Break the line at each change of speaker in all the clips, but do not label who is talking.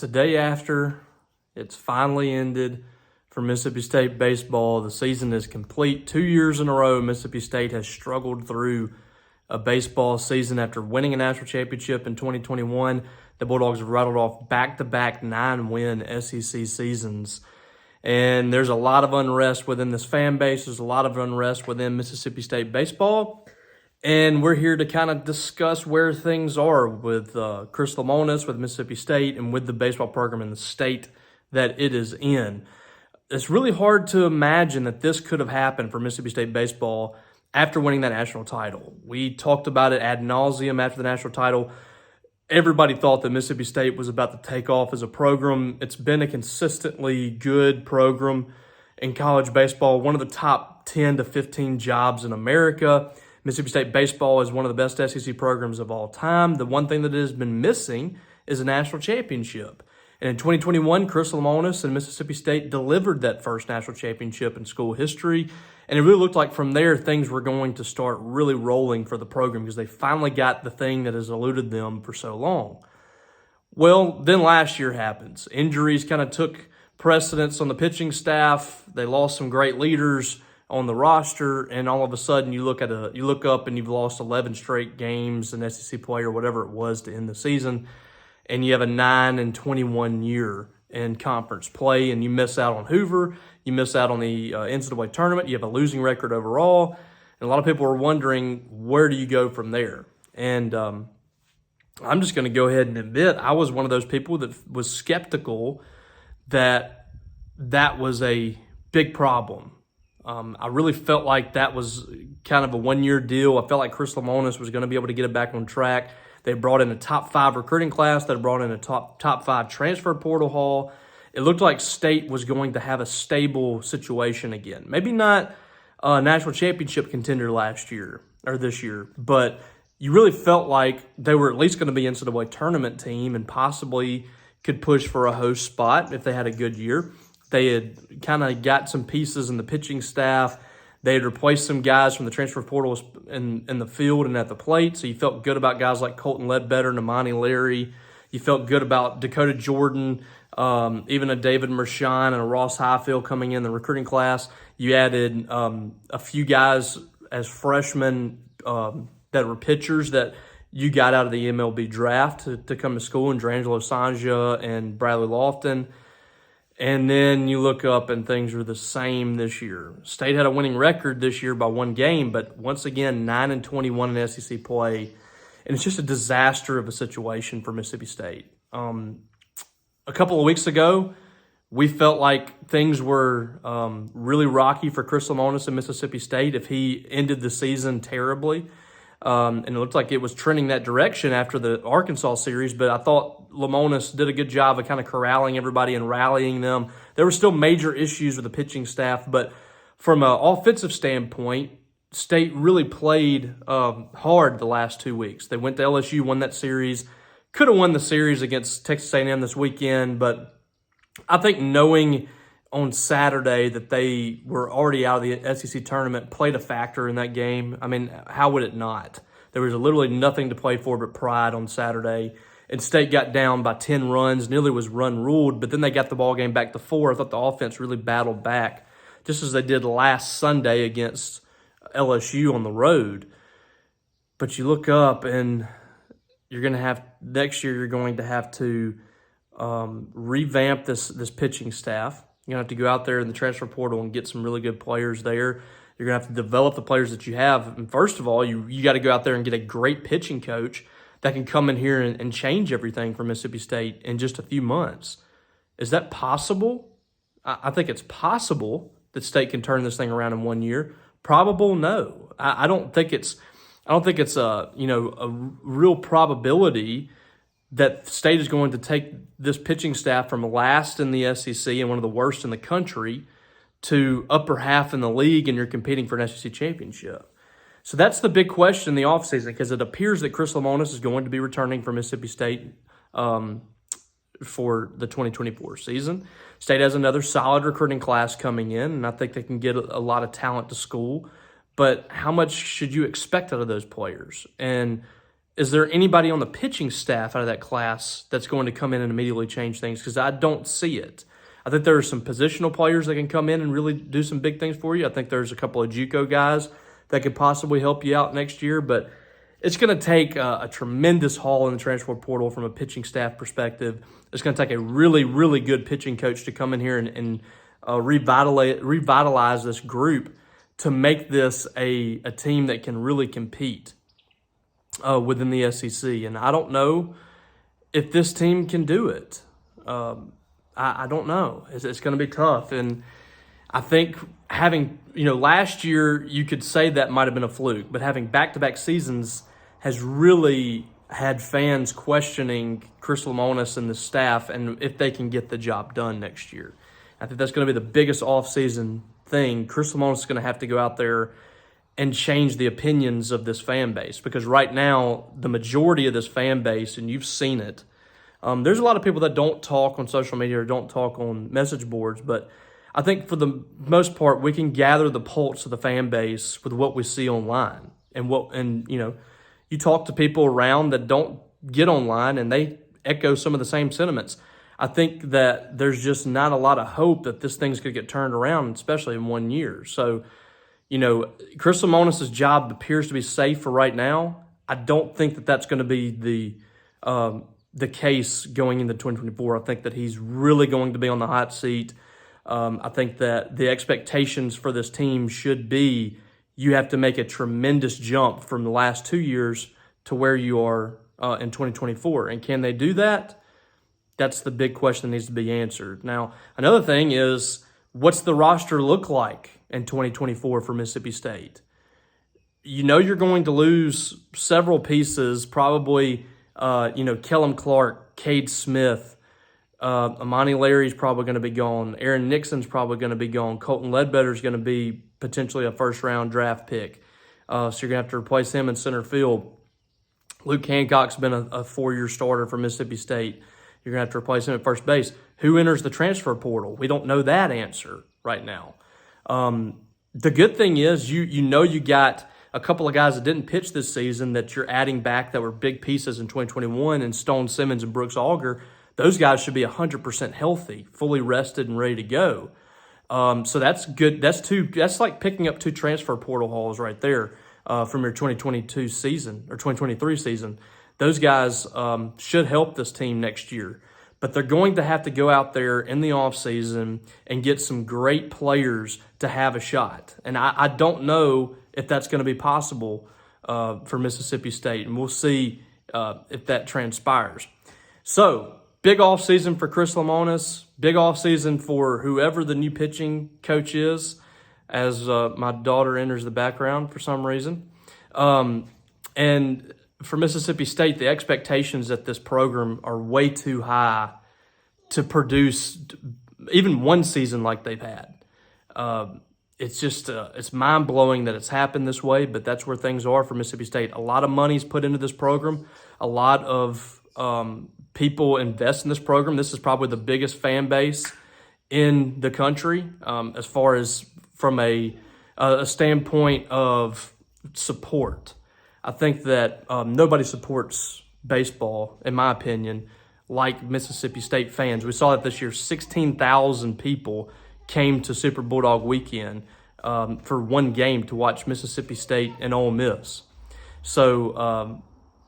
the day after. It's finally ended for Mississippi State baseball. The season is complete. 2 years in a row, Mississippi State has struggled through a baseball season after winning a national championship in 2021. The Bulldogs have rattled off back-to-back 9-win SEC seasons. And there's a lot of unrest within this fan base. There's a lot of unrest within Mississippi State baseball. And we're here to kind of discuss where things are with Chris Lemonis, with Mississippi State, and with the baseball program in the state that it is in. It's really hard to imagine that this could have happened for Mississippi State baseball after winning that national title. We talked about it ad nauseum after the national title. Everybody thought that Mississippi State was about to take off as a program. It's been a consistently good program in college baseball, one of the top 10 to 15 jobs in America. Mississippi State baseball is one of the best SEC programs of all time. The one thing that it has been missing is a national championship. And in 2021, Chris Lemonis and Mississippi State delivered that first national championship in school history. And it really looked like from there, things were going to start really rolling for the program because they finally got the thing that has eluded them for so long. Well, then last year happens. Injuries kind of took precedence on the pitching staff. They lost some great leaders on the roster, and all of a sudden you look up and you've lost 11 straight games in SEC play or whatever it was to end the season, and you have a 9-21 year in conference play, and you miss out on Hoover, you miss out on the NCAA tournament, you have a losing record overall, and a lot of people are wondering, where do you go from there? And I'm just going to go ahead and admit I was one of those people that was skeptical that that was a big problem. I really felt like that was kind of a one-year deal. I felt like Chris Lemonis was going to be able to get it back on track. They brought in a top 5 recruiting class. They brought in a top 5 transfer portal haul. It looked like State was going to have a stable situation again. Maybe not a national championship contender last year or this year, but you really felt like they were at least going to be NCAA tournament team and possibly could push for a host spot if they had a good year. They had kind of got some pieces in the pitching staff. They had replaced some guys from the transfer portal in the field and at the plate. So you felt good about guys like Colton Ledbetter and Amani Larry. You felt good about Dakota Jordan, even a David Mershon and a Ross Highfield coming in the recruiting class. You added a few guys as freshmen that were pitchers that you got out of the MLB draft to come to school, and Drangelo Sanja and Bradley Lofton. And then you look up and things are the same this year. State had a winning record this year by 1 game, but once again, 9-21 in SEC play. And it's just a disaster of a situation for Mississippi State. A couple of weeks ago, we felt like things were really rocky for Chris Lemonis in Mississippi State if he ended the season terribly. And it looked like it was trending that direction after the Arkansas series, but I thought Lemonis did a good job of kind of corralling everybody and rallying them. There were still major issues with the pitching staff, but from an offensive standpoint, State really played hard the last 2 weeks. They went to LSU, won that series, could have won the series against Texas A&M this weekend, but I think knowing on Saturday that they were already out of the SEC tournament played a factor in that game. I mean, how would it not? There was literally nothing to play for but pride on Saturday. And State got down by 10 runs, nearly was run-ruled, but then they got the ball game back to 4. I thought the offense really battled back, just as they did last Sunday against LSU on the road. But you look up and you're going to have, next year you're going to have to revamp this pitching staff. You're going to have to go out there in the transfer portal and get some really good players there. You're going to have to develop the players that you have. And first of all, you got to go out there and get a great pitching coach that can come in here and change everything for Mississippi State in just a few months. Is that possible? I think it's possible that State can turn this thing around in 1 year. Probable? No. I don't think it's a real probability that State is going to take this pitching staff from last in the SEC and one of the worst in the country to upper half in the league, and you're competing for an SEC championship. So that's the big question in the offseason, because it appears that Chris Lemonis is going to be returning for Mississippi State for the 2024 season. State has another solid recruiting class coming in, and I think they can get a lot of talent to school. But how much should you expect out of those players? And is there anybody on the pitching staff out of that class that's going to come in and immediately change things? Because I don't see it. I think there are some positional players that can come in and really do some big things for you. I think there's a couple of JUCO guys that could possibly help you out next year, but it's going to take a tremendous haul in the transfer portal from a pitching staff perspective. It's going to take a really, really good pitching coach to come in here and revitalize this group to make this a team that can really compete within the SEC. And I don't know if this team can do it. I don't know. It's going to be tough. And I think having, last year you could say that might have been a fluke, but having back-to-back seasons has really had fans questioning Chris Lemonis and the staff and if they can get the job done next year. I think that's going to be the biggest offseason thing. Chris Lemonis is going to have to go out there and change the opinions of this fan base, because right now the majority of this fan base, and you've seen it, there's a lot of people that don't talk on social media or don't talk on message boards, but I think for the most part we can gather the pulse of the fan base with what we see online. You talk to people around that don't get online and they echo some of the same sentiments. I think that there's just not a lot of hope that this thing's going to get turned around, especially in 1 year. So, Chris Lemonis' job appears to be safe for right now. I don't think that that's going to be the case going into 2024. I think that he's really going to be on the hot seat. I think that the expectations for this team should be you have to make a tremendous jump from the last 2 years to where you are in 2024. And can they do that? That's the big question that needs to be answered. Now, another thing is, what's the roster look like in 2024 for Mississippi State? You're going to lose several pieces, probably, Kellum Clark, Cade Smith, Amani Larry's probably going to be gone. Aaron Nixon's probably going to be gone. Colton Ledbetter's going to be potentially a first-round draft pick. So you're going to have to replace him in center field. Luke Hancock's been a 4-year starter for Mississippi State. You're going to have to replace him at first base. Who enters the transfer portal? We don't know that answer right now. The good thing is you got a couple of guys that didn't pitch this season that you're adding back that were big pieces in 2021, and Stone Simmons and Brooks Auger. Those guys should be 100% healthy, fully rested and ready to go. So that's good. That's like picking up 2 transfer portal hauls right there from your 2022 season or 2023 season. Those guys should help this team next year. But they're going to have to go out there in the offseason and get some great players to have a shot. And I don't know if that's going to be possible for Mississippi State. And we'll see if that transpires. So, big offseason for Chris Lemonis. Big offseason for whoever the new pitching coach is, as my daughter enters the background for some reason. And for Mississippi State, the expectations at this program are way too high to produce even one season like they've had. It's just it's mind-blowing that it's happened this way, but that's where things are for Mississippi State. A lot of money's put into this program. A lot of people invest in this program. This is probably the biggest fan base in the country as far as from a standpoint of support. I think that nobody supports baseball, in my opinion, like Mississippi State fans. We saw that this year. 16,000 people came to Super Bulldog Weekend for one game to watch Mississippi State and Ole Miss. So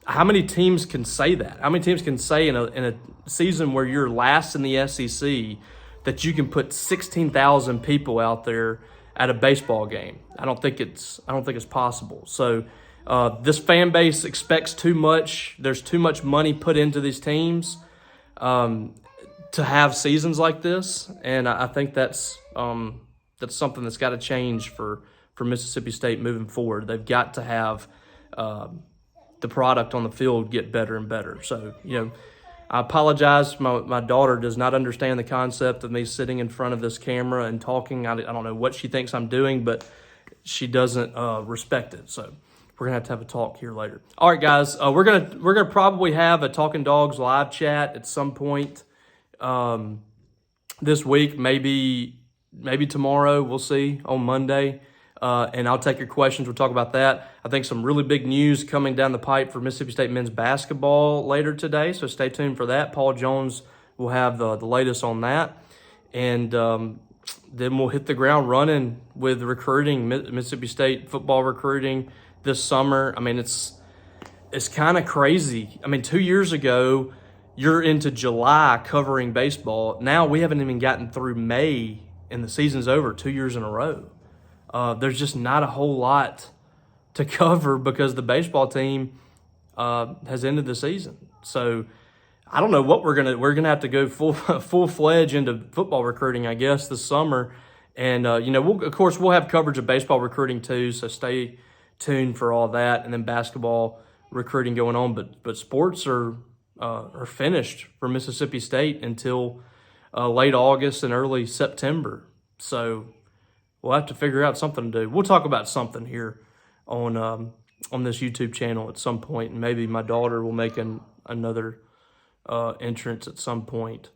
how many teams can say that? How many teams can say in a season where you're last in the SEC that you can put 16,000 people out there at a baseball game? I don't think it's possible. So this fan base expects too much. There's too much money put into these teams to have seasons like this, and I think that's something that's got to change for Mississippi State moving forward. They've got to have the product on the field get better and better. So, I apologize. My daughter does not understand the concept of me sitting in front of this camera and talking. I don't know what she thinks I'm doing, but she doesn't respect it. So we're gonna have a talk here later. All right, guys. We're gonna probably have a Talkin Dawgs live chat at some point this week. Maybe tomorrow. We'll see on Monday. and I'll take your questions. We'll talk about that. I think some really big news coming down the pipe for Mississippi State men's basketball later today, so stay tuned for that. Paul Jones will have the latest on that. And then we'll hit the ground running with recruiting, Mississippi State football recruiting this summer. I mean, it's kind of crazy. I mean, 2 years ago, you're into July covering baseball. Now we haven't even gotten through May, and the season's over 2 years in a row. There's just not a whole lot to cover because the baseball team has ended the season. So I don't know what we're gonna have to go full fledged into football recruiting, I guess, this summer. And we'll have coverage of baseball recruiting too. So stay tuned for all that, and then basketball recruiting going on. But sports are finished for Mississippi State until late August and early September. So we'll have to figure out something to do. We'll talk about something here on this YouTube channel at some point, and maybe my daughter will make another entrance at some point.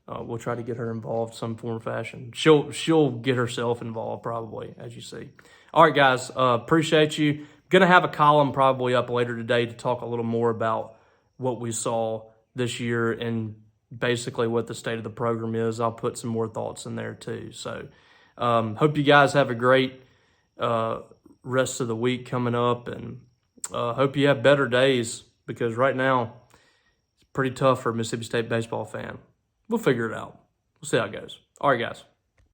We'll try to get her involved some form or fashion. She'll get herself involved probably, as you see. All right, guys, appreciate you. Gonna have a column probably up later today to talk a little more about what we saw this year and basically what the state of the program is. I'll put some more thoughts in there too. So hope you guys have a great rest of the week coming up, and hope you have better days, because right now it's pretty tough for a Mississippi State baseball fan. We'll figure it out. We'll see how it goes. All right, guys.